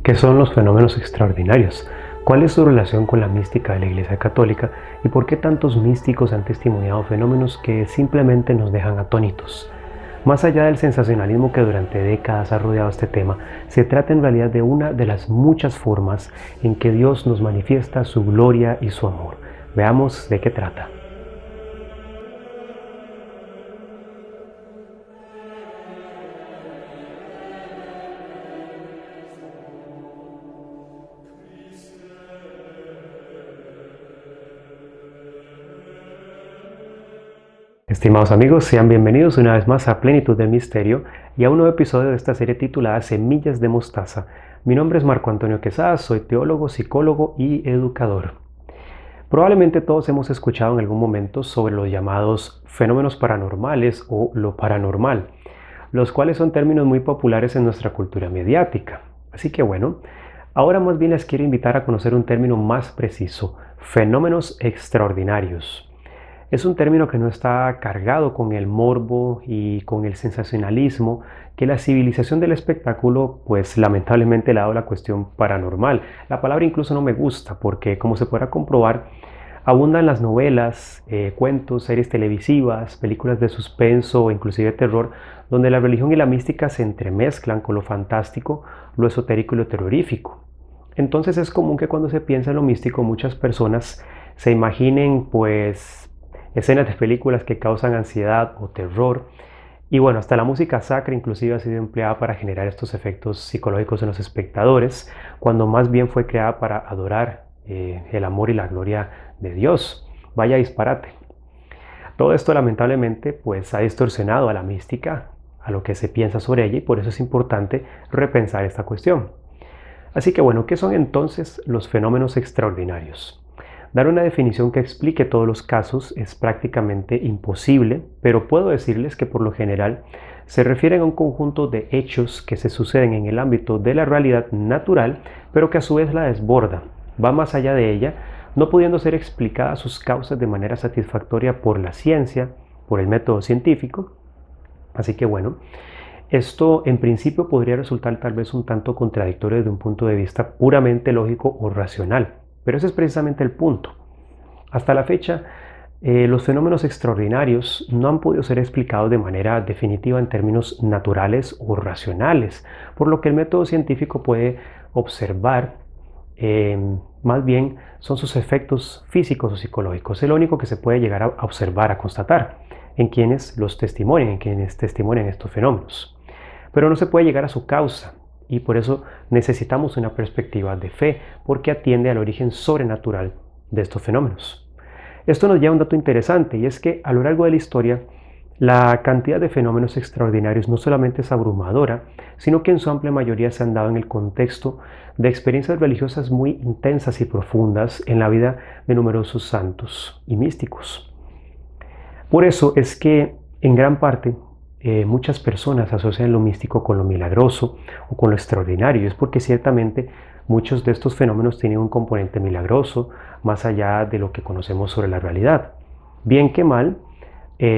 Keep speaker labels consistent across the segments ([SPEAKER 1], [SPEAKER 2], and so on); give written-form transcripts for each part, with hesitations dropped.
[SPEAKER 1] ¿Qué son los fenómenos extraordinarios? ¿Cuál es su relación con la mística de la Iglesia Católica? ¿Y por qué tantos místicos han testimoniado fenómenos que simplemente nos dejan atónitos? Más allá del sensacionalismo que durante décadas ha rodeado este tema, se trata en realidad de una de las muchas formas en que Dios nos manifiesta su gloria y su amor. Veamos de qué trata. Estimados amigos, sean bienvenidos una vez más a Plenitud del Misterio y a un nuevo episodio de esta serie titulada Semillas de Mostaza. Mi nombre es Marco Antonio Quesada, soy teólogo, psicólogo y educador. Probablemente todos hemos escuchado en algún momento sobre los llamados fenómenos paranormales o lo paranormal, los cuales son términos muy populares en nuestra cultura mediática. Así que bueno, ahora más bien les quiero invitar a conocer un término más preciso, fenómenos extraordinarios. Es un término que no está cargado con el morbo y con el sensacionalismo que la civilización del espectáculo, pues lamentablemente le ha dado la cuestión paranormal. La palabra incluso no me gusta porque, como se podrá comprobar, abundan las novelas, cuentos, series televisivas, películas de suspenso o inclusive terror, donde la religión y la mística se entremezclan con lo fantástico, lo esotérico y lo terrorífico. Entonces es común que cuando se piensa en lo místico muchas personas se imaginen pues escenas de películas que causan ansiedad o terror. Y bueno, hasta la música sacra inclusive ha sido empleada para generar estos efectos psicológicos en los espectadores, cuando más bien fue creada para adorar el amor y la gloria de Dios. Vaya disparate. Todo esto lamentablemente pues ha distorsionado a la mística, a lo que se piensa sobre ella, y por eso es importante repensar esta cuestión. Así que bueno, ¿qué son entonces los fenómenos extraordinarios? Dar una definición que explique todos los casos es prácticamente imposible, pero puedo decirles que por lo general se refieren a un conjunto de hechos que se suceden en el ámbito de la realidad natural, pero que a su vez la desborda, va más allá de ella, no pudiendo ser explicadas sus causas de manera satisfactoria por la ciencia, por el método científico. Así que bueno, esto en principio podría resultar tal vez un tanto contradictorio desde un punto de vista puramente lógico o racional. Pero ese es precisamente el punto. Hasta la fecha, los fenómenos extraordinarios no han podido ser explicados de manera definitiva en términos naturales o racionales, por lo que el método científico puede observar, más bien son sus efectos físicos o psicológicos. Es lo único que se puede llegar a observar, a constatar en quienes los testimonian, en quienes testimonian estos fenómenos. Pero no se puede llegar a su causa. Y por eso necesitamos una perspectiva de fe, porque atiende al origen sobrenatural de estos fenómenos. Esto nos lleva a un dato interesante, y es que a lo largo de la historia, la cantidad de fenómenos extraordinarios no solamente es abrumadora, sino que en su amplia mayoría se han dado en el contexto de experiencias religiosas muy intensas y profundas en la vida de numerosos santos y místicos. Por eso es que en gran parte muchas personas asocian lo místico con lo milagroso o con lo extraordinario. Es porque ciertamente muchos de estos fenómenos tienen un componente milagroso más allá de lo que conocemos sobre la realidad. Bien que mal,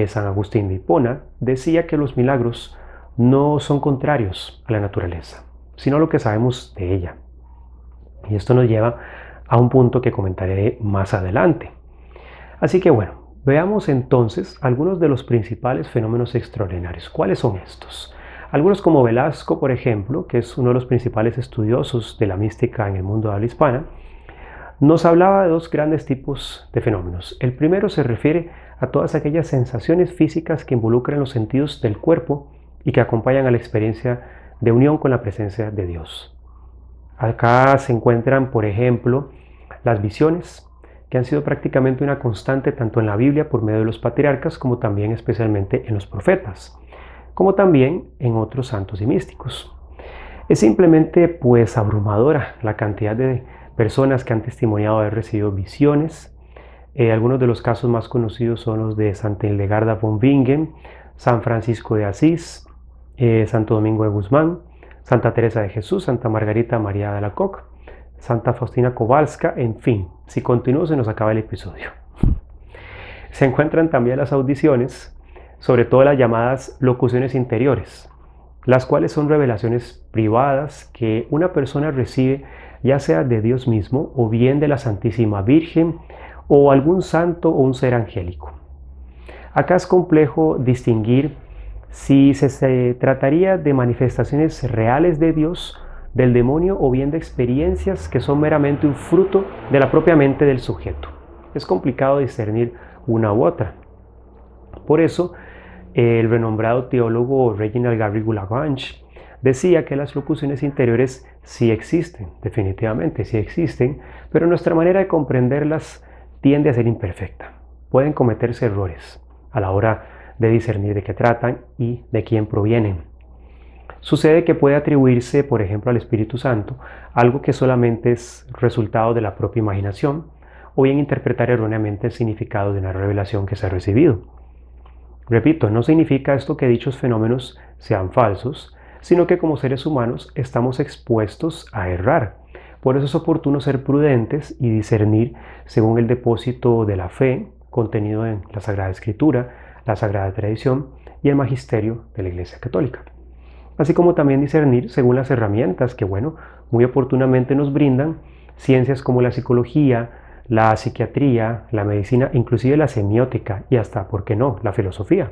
[SPEAKER 1] San Agustín de Hipona decía que los milagros no son contrarios a la naturaleza, sino lo que sabemos de ella. Y esto nos lleva a un punto que comentaré más adelante. Así que bueno, veamos entonces algunos de los principales fenómenos extraordinarios. ¿Cuáles son estos? Algunos como Velasco, por ejemplo, que es uno de los principales estudiosos de la mística en el mundo de habla hispana, nos hablaba de dos grandes tipos de fenómenos. El primero se refiere a todas aquellas sensaciones físicas que involucran los sentidos del cuerpo y que acompañan a la experiencia de unión con la presencia de Dios. Acá se encuentran, por ejemplo, las visiones, que han sido prácticamente una constante tanto en la Biblia por medio de los patriarcas como también especialmente en los profetas, como también en otros santos y místicos. Es simplemente pues abrumadora la cantidad de personas que han testimoniado haber recibido visiones. Algunos de los casos más conocidos son los de Santa Hildegarda von Bingen, San Francisco de Asís, Santo Domingo de Guzmán, Santa Teresa de Jesús, Santa Margarita María de Alacoque, Santa Faustina Kowalska, en fin, si continúo se nos acaba el episodio. Se encuentran también las audiciones, sobre todo las llamadas locuciones interiores, las cuales son revelaciones privadas que una persona recibe ya sea de Dios mismo o bien de la Santísima Virgen o algún santo o un ser angélico. Acá es complejo distinguir si se trataría de manifestaciones reales de Dios, del demonio o bien de experiencias que son meramente un fruto de la propia mente del sujeto. Es complicado discernir una u otra. Por eso, el renombrado teólogo Reginald Garrigou-Lagrange decía que las locuciones interiores sí existen, definitivamente sí existen, pero nuestra manera de comprenderlas tiende a ser imperfecta. Pueden cometerse errores a la hora de discernir de qué tratan y de quién provienen. Sucede que puede atribuirse, por ejemplo, al Espíritu Santo algo que solamente es resultado de la propia imaginación, o bien interpretar erróneamente el significado de una revelación que se ha recibido. Repito, no significa esto que dichos fenómenos sean falsos, sino que como seres humanos estamos expuestos a errar. Por eso es oportuno ser prudentes y discernir según el depósito de la fe contenido en la Sagrada Escritura, la Sagrada Tradición y el Magisterio de la Iglesia Católica. Así como también discernir según las herramientas que, muy oportunamente nos brindan ciencias como la psicología, la psiquiatría, la medicina, inclusive la semiótica y hasta, ¿por qué no?, la filosofía.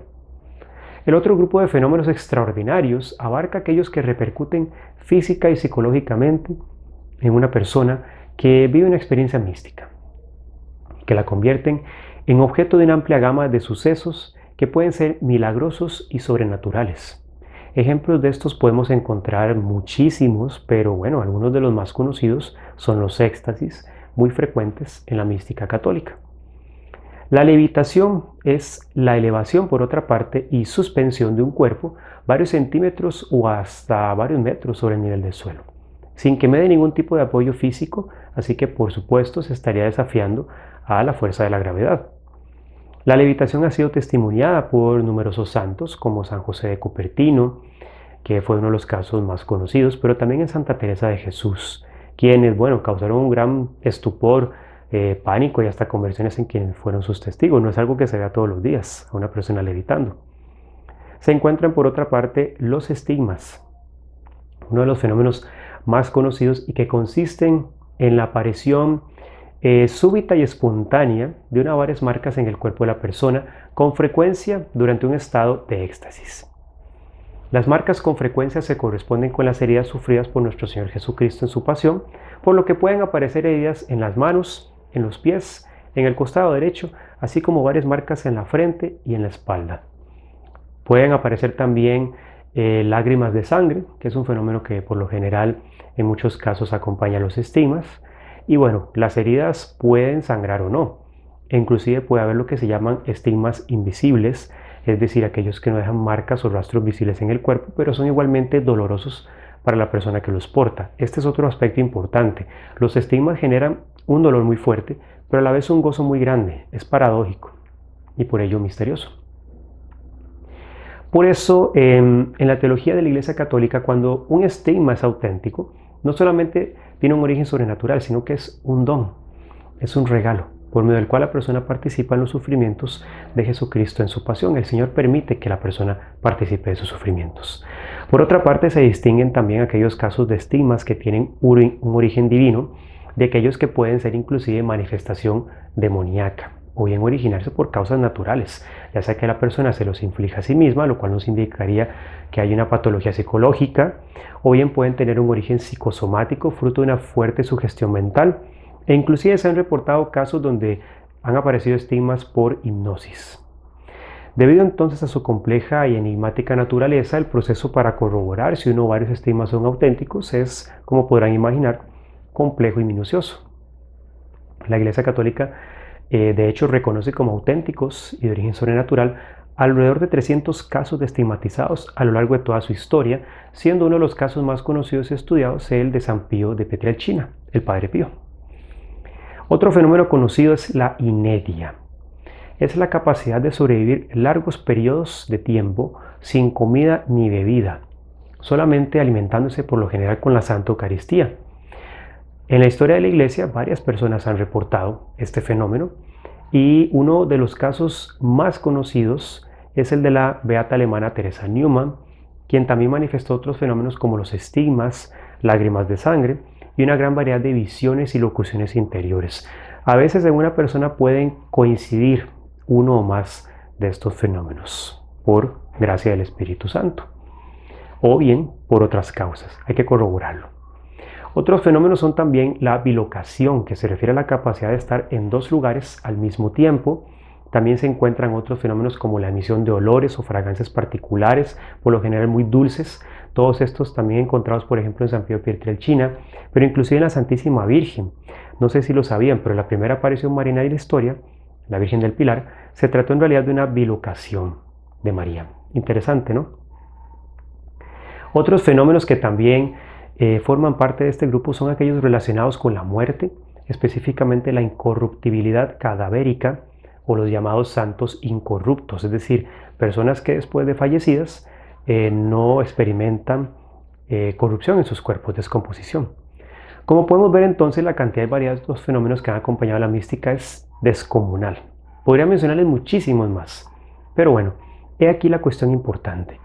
[SPEAKER 1] El otro grupo de fenómenos extraordinarios abarca aquellos que repercuten física y psicológicamente en una persona que vive una experiencia mística, que la convierten en objeto de una amplia gama de sucesos que pueden ser milagrosos y sobrenaturales. Ejemplos de estos podemos encontrar muchísimos, pero algunos de los más conocidos son los éxtasis, muy frecuentes en la mística católica. La levitación es la elevación, por otra parte, y suspensión de un cuerpo varios centímetros o hasta varios metros sobre el nivel del suelo, sin que me dé ningún tipo de apoyo físico, así que por supuesto se estaría desafiando a la fuerza de la gravedad. La levitación ha sido testimoniada por numerosos santos como San José de Cupertino, que fue uno de los casos más conocidos, pero también en Santa Teresa de Jesús, quienes, causaron un gran estupor, pánico y hasta conversiones en quienes fueron sus testigos. No es algo que se vea todos los días a una persona levitando. Se encuentran por otra parte los estigmas, uno de los fenómenos más conocidos y que consisten en la aparición súbita y espontánea de una o varias marcas en el cuerpo de la persona, con frecuencia durante un estado de éxtasis. Las marcas con frecuencia se corresponden con las heridas sufridas por nuestro Señor Jesucristo en su pasión, por lo que pueden aparecer heridas en las manos, en los pies, en el costado derecho, así como varias marcas en la frente y en la espalda. Pueden aparecer también lágrimas de sangre, que es un fenómeno que por lo general en muchos casos acompaña a los estigmas. Y las heridas pueden sangrar o no. E inclusive puede haber lo que se llaman estigmas invisibles, es decir, aquellos que no dejan marcas o rastros visibles en el cuerpo, pero son igualmente dolorosos para la persona que los porta. Este es otro aspecto importante. Los estigmas generan un dolor muy fuerte, pero a la vez un gozo muy grande. Es paradójico y por ello misterioso. Por eso, en la teología de la Iglesia Católica, cuando un estigma es auténtico, no solamente tiene un origen sobrenatural, sino que es un don, es un regalo, por medio del cual la persona participa en los sufrimientos de Jesucristo en su pasión. El Señor permite que la persona participe de sus sufrimientos. Por otra parte, se distinguen también aquellos casos de estigmas que tienen un origen divino, de aquellos que pueden ser inclusive manifestación demoníaca, o bien originarse por causas naturales, ya sea que la persona se los inflija a sí misma, lo cual nos indicaría que hay una patología psicológica, o bien pueden tener un origen psicosomático, fruto de una fuerte sugestión mental, e inclusive se han reportado casos donde han aparecido estigmas por hipnosis. Debido entonces a su compleja y enigmática naturaleza, el proceso para corroborar si uno o varios estigmas son auténticos es, como podrán imaginar, complejo y minucioso. La Iglesia Católica de hecho reconoce como auténticos y de origen sobrenatural alrededor de 300 casos de estigmatizados a lo largo de toda su historia, siendo uno de los casos más conocidos y estudiados el de San Pío de Pietrelcina, el Padre Pío. Otro fenómeno conocido es la inedia. Es la capacidad de sobrevivir largos periodos de tiempo sin comida ni bebida, solamente alimentándose por lo general con la Santa Eucaristía. En la historia de la Iglesia, varias personas han reportado este fenómeno y uno de los casos más conocidos es el de la beata alemana Teresa Neumann, quien también manifestó otros fenómenos como los estigmas, lágrimas de sangre y una gran variedad de visiones y locuciones interiores. A veces en una persona pueden coincidir uno o más de estos fenómenos por gracia del Espíritu Santo o bien por otras causas. Hay que corroborarlo. Otros fenómenos son también la bilocación, que se refiere a la capacidad de estar en dos lugares al mismo tiempo. También se encuentran otros fenómenos como la emisión de olores o fragancias particulares, por lo general muy dulces. Todos estos también encontrados, por ejemplo, en San Pío Pietrelcina, pero inclusive en la Santísima Virgen. No sé si lo sabían, pero la primera aparición mariana de la historia, la Virgen del Pilar, se trató en realidad de una bilocación de María. Interesante, ¿no? Otros fenómenos que también forman parte de este grupo son aquellos relacionados con la muerte, específicamente la incorruptibilidad cadavérica o los llamados santos incorruptos, es decir, personas que después de fallecidas no experimentan corrupción en sus cuerpos, descomposición. Como podemos ver entonces, la cantidad y variedad de estos fenómenos que han acompañado a la mística es descomunal. Podría mencionarles muchísimos más, pero bueno, he aquí la cuestión importante.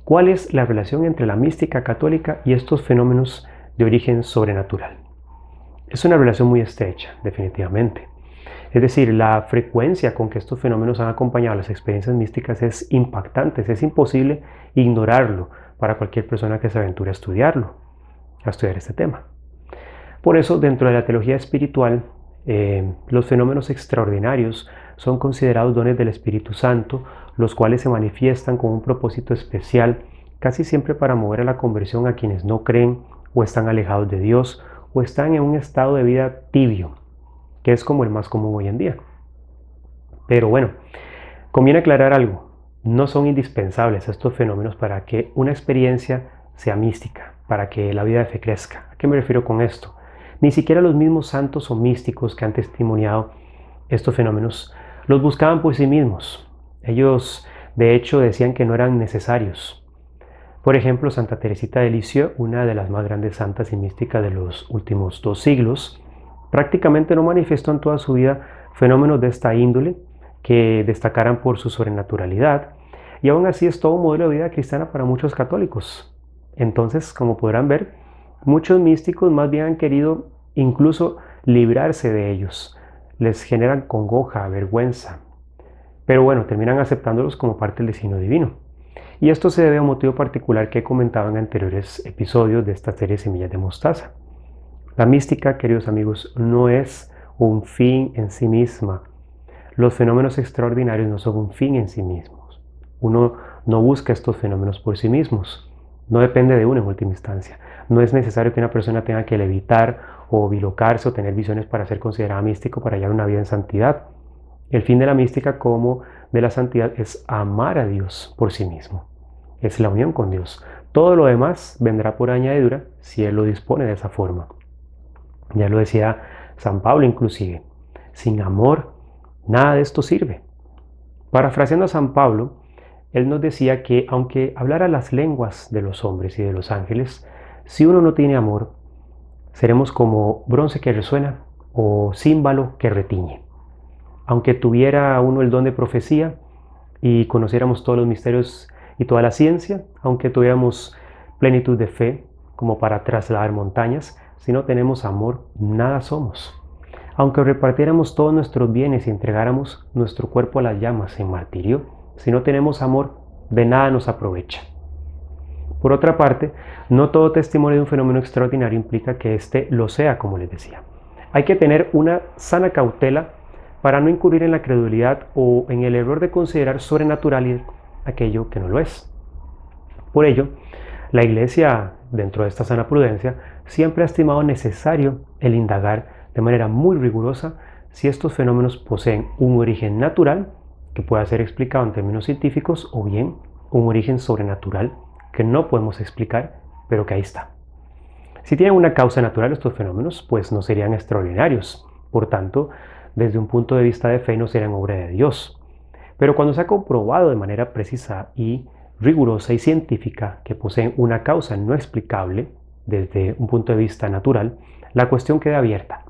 [SPEAKER 1] ¿Cuál es la relación entre la mística católica y estos fenómenos de origen sobrenatural? Es una relación muy estrecha, definitivamente. Es decir, la frecuencia con que estos fenómenos han acompañado las experiencias místicas es impactante, es imposible ignorarlo para cualquier persona que se aventure a estudiar este tema. Por eso, dentro de la teología espiritual, los fenómenos extraordinarios son considerados dones del Espíritu Santo, los cuales se manifiestan con un propósito especial, casi siempre para mover a la conversión a quienes no creen o están alejados de Dios o están en un estado de vida tibio, que es como el más común hoy en día. Pero bueno, conviene aclarar algo, no son indispensables estos fenómenos para que una experiencia sea mística, para que la vida de fe crezca. ¿A qué me refiero con esto? Ni siquiera los mismos santos o místicos que han testimoniado estos fenómenos los buscaban por sí mismos. Ellos, de hecho, decían que no eran necesarios. Por ejemplo, Santa Teresita de Lisieux, una de las más grandes santas y místicas de los últimos 2 siglos, prácticamente no manifestó en toda su vida fenómenos de esta índole que destacaran por su sobrenaturalidad, y aún así es todo un modelo de vida cristiana para muchos católicos. Entonces, como podrán ver, muchos místicos más bien han querido incluso librarse de ellos. Les generan congoja, vergüenza. Pero bueno, terminan aceptándolos como parte del destino divino. Y esto se debe a un motivo particular que he comentado en anteriores episodios de esta serie Semillas de Mostaza. La mística, queridos amigos, no es un fin en sí misma. Los fenómenos extraordinarios no son un fin en sí mismos. Uno no busca estos fenómenos por sí mismos. No depende de uno en última instancia. No es necesario que una persona tenga que levitar o bilocarse o tener visiones para ser considerada místico para hallar una vida en santidad. El fin de la mística como de la santidad es amar a Dios por sí mismo. Es la unión con Dios. Todo lo demás vendrá por añadidura si Él lo dispone de esa forma. Ya lo decía San Pablo inclusive. Sin amor, nada de esto sirve. Parafraseando a San Pablo, él nos decía que aunque hablara las lenguas de los hombres y de los ángeles, si uno no tiene amor, seremos como bronce que resuena o címbalo que retiñe. Aunque tuviera uno el don de profecía y conociéramos todos los misterios y toda la ciencia, aunque tuviéramos plenitud de fe como para trasladar montañas, si no tenemos amor, nada somos. Aunque repartiéramos todos nuestros bienes y entregáramos nuestro cuerpo a las llamas en martirio, si no tenemos amor, de nada nos aprovecha. Por otra parte, no todo testimonio de un fenómeno extraordinario implica que éste lo sea, como les decía. Hay que tener una sana cautela para no incurrir en la credulidad o en el error de considerar sobrenatural aquello que no lo es. Por ello, la Iglesia, dentro de esta sana prudencia, siempre ha estimado necesario el indagar de manera muy rigurosa si estos fenómenos poseen un origen natural que pueda ser explicado en términos científicos o bien un origen sobrenatural que no podemos explicar, pero que ahí está. Si tienen una causa natural estos fenómenos, pues no serían extraordinarios. Por tanto, desde un punto de vista de fe no serían obra de Dios. Pero cuando se ha comprobado de manera precisa y rigurosa y científica que poseen una causa no explicable desde un punto de vista natural, la cuestión queda abierta.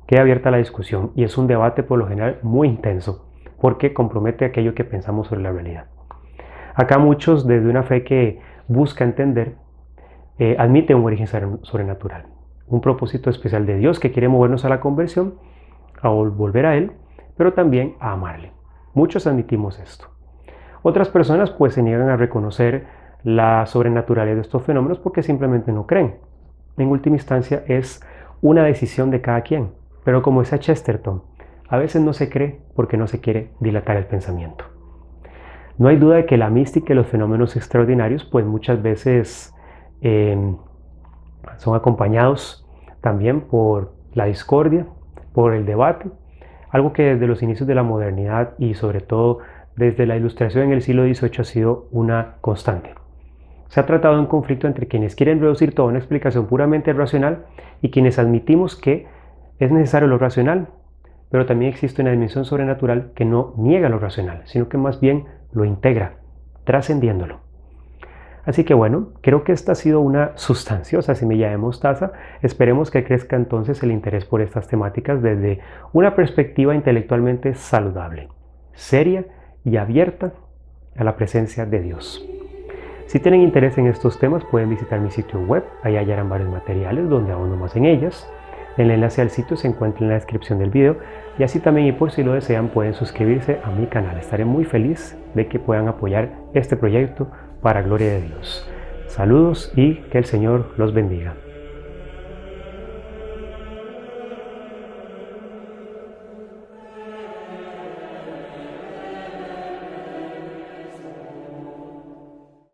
[SPEAKER 1] Queda abierta la discusión y es un debate por lo general muy intenso porque compromete aquello que pensamos sobre la realidad. Acá muchos desde una fe que busca entender, admite un origen sobrenatural, un propósito especial de Dios que quiere movernos a la conversión, a volver a Él, pero también a amarle. Muchos admitimos esto. Otras personas pues se niegan a reconocer la sobrenaturalidad de estos fenómenos porque simplemente no creen. En última instancia es una decisión de cada quien, pero como decía Chesterton, a veces no se cree porque no se quiere dilatar el pensamiento. No hay duda de que la mística y los fenómenos extraordinarios pues muchas veces son acompañados también por la discordia, por el debate, algo que desde los inicios de la modernidad y sobre todo desde la Ilustración en el siglo XVIII ha sido una constante. Se ha tratado de un conflicto entre quienes quieren reducir toda una explicación puramente racional y quienes admitimos que es necesario lo racional, pero también existe una dimensión sobrenatural que no niega lo racional, sino que más bien lo integra, trascendiéndolo. Así que bueno, creo que esta ha sido una sustanciosa semilla de mostaza. Esperemos que crezca entonces el interés por estas temáticas desde una perspectiva intelectualmente saludable, seria y abierta a la presencia de Dios. Si tienen interés en estos temas pueden visitar mi sitio web, ahí hallarán varios materiales donde ahondo más en ellas. El enlace al sitio se encuentra en la descripción del video y así también, y por si lo desean, pueden suscribirse a mi canal. Estaré muy feliz de que puedan apoyar este proyecto para gloria de Dios. Saludos y que el Señor los bendiga.